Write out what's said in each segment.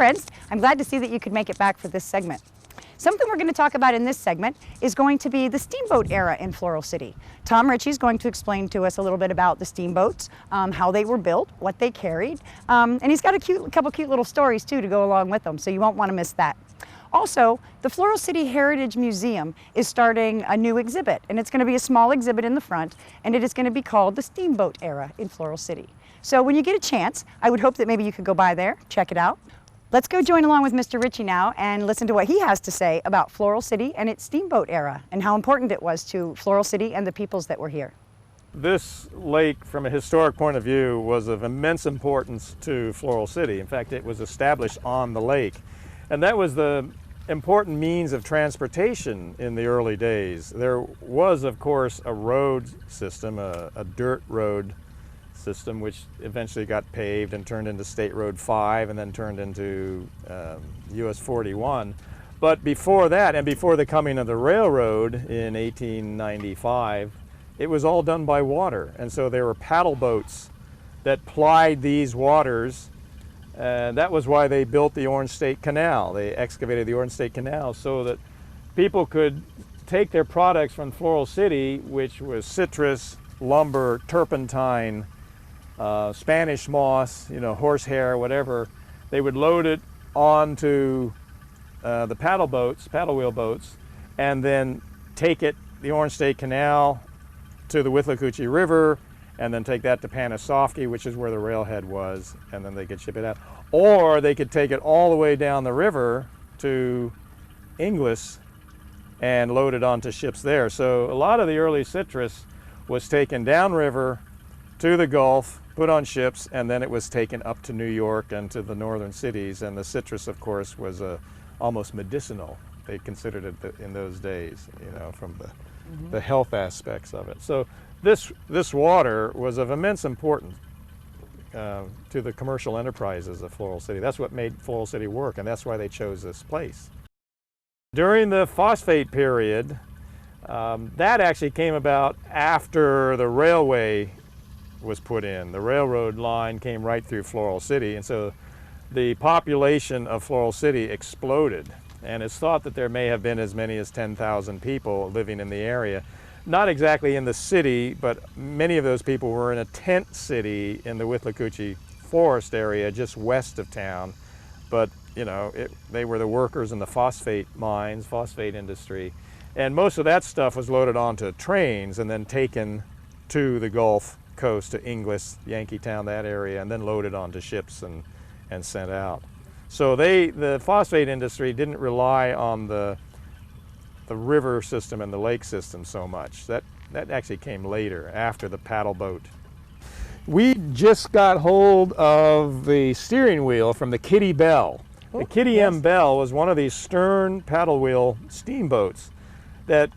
friends, I'm glad to see that you could make it back for this segment. Something we're going to talk about in this segment is going to be the steamboat era in Floral City. Tom Ritchie is going to explain to us a little bit about the steamboats, how they were built, what they carried, and he's got a couple cute little stories too to go along with them, so you won't want to miss that. Also, the Floral City Heritage Museum is starting a new exhibit, and it's going to be a small exhibit in the front, and it is going to be called the Steamboat Era in Floral City. So when you get a chance, I would hope that maybe you could go by there, check it out. Let's go join along with Mr. Ritchie now and listen to what he has to say about Floral City and its steamboat era and how important it was to Floral City and the peoples that were here. This lake, from a historic point of view, was of immense importance to Floral City. In fact, it was established on the lake. And that was the important means of transportation in the early days. There was, of course, a road system, a dirt road system, which eventually got paved and turned into State Road 5 and then turned into US 41. But before that, and before the coming of the railroad in 1895, it was all done by water. And so there were paddle boats that plied these waters. And that was why they built the Orange State Canal. They excavated the Orange State Canal so that people could take their products from Floral City, which was citrus, lumber, turpentine, Spanish moss, horsehair, whatever. They would load it onto the paddle wheel boats, and then take it, the Orange State Canal, to the Withlacoochee River, and then take that to Panesofsky, which is where the railhead was, and then they could ship it out. Or they could take it all the way down the river to Inglis and load it onto ships there. So a lot of the early citrus was taken downriver to the Gulf, put on ships, and then it was taken up to New York and to the northern cities. And the citrus, of course, was almost medicinal. They considered it in those days, from the health aspects of it. So this water was of immense importance to the commercial enterprises of Floral City. That's what made Floral City work, and that's why they chose this place. During the phosphate period, that actually came about after the railway was put in. The railroad line came right through Floral City, and so the population of Floral City exploded. And it's thought that there may have been as many as 10,000 people living in the area. Not exactly in the city, but many of those people were in a tent city in the Withlacoochee Forest area just west of town. But, they were the workers in the phosphate mines, phosphate industry. And most of that stuff was loaded onto trains and then taken to the Gulf Coast, to Inglis, Yankeetown, that area, and then loaded onto ships and sent out. So the phosphate industry didn't rely on the river system and the lake system so much. That actually came later, after the paddle boat. We just got hold of the steering wheel from the Kitty Bell. The Kitty M. Bell was one of these stern paddle wheel steamboats that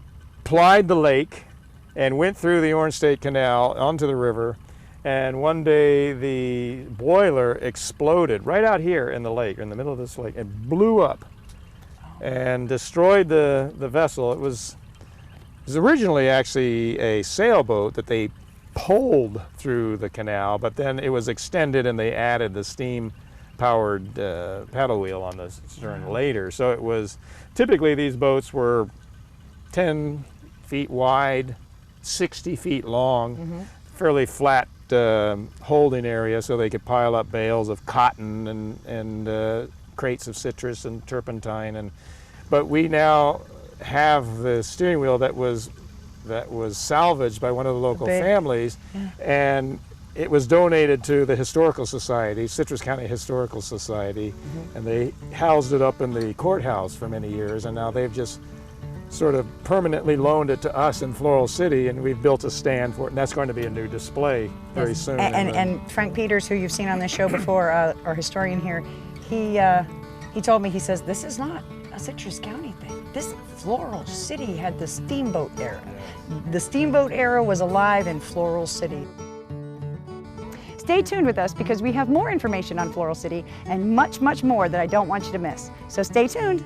plied the lake and went through the Orange State Canal onto the river. And one day the boiler exploded right out here in the lake, in the middle of this lake. It blew up and destroyed the vessel. It was originally actually a sailboat that they poled through the canal, but then it was extended and they added the steam-powered paddle wheel on the stern later. So it was, typically these boats were 10 feet wide, 60 feet long, fairly flat holding area, so they could pile up bales of cotton and crates of citrus and turpentine. But we now have the steering wheel that was salvaged by one of the local families, and it was donated to the Historical Society, Citrus County Historical Society, and they housed it up in the courthouse for many years, and now they've just sort of permanently loaned it to us in Floral City, and we've built a stand for it, and that's going to be a new display very soon. And Frank Peters, who you've seen on this show before, our historian here, he told me, he says, this is not a Citrus County thing. This Floral City had the steamboat era. The steamboat era was alive in Floral City. Stay tuned with us because we have more information on Floral City and much, much more that I don't want you to miss. So stay tuned.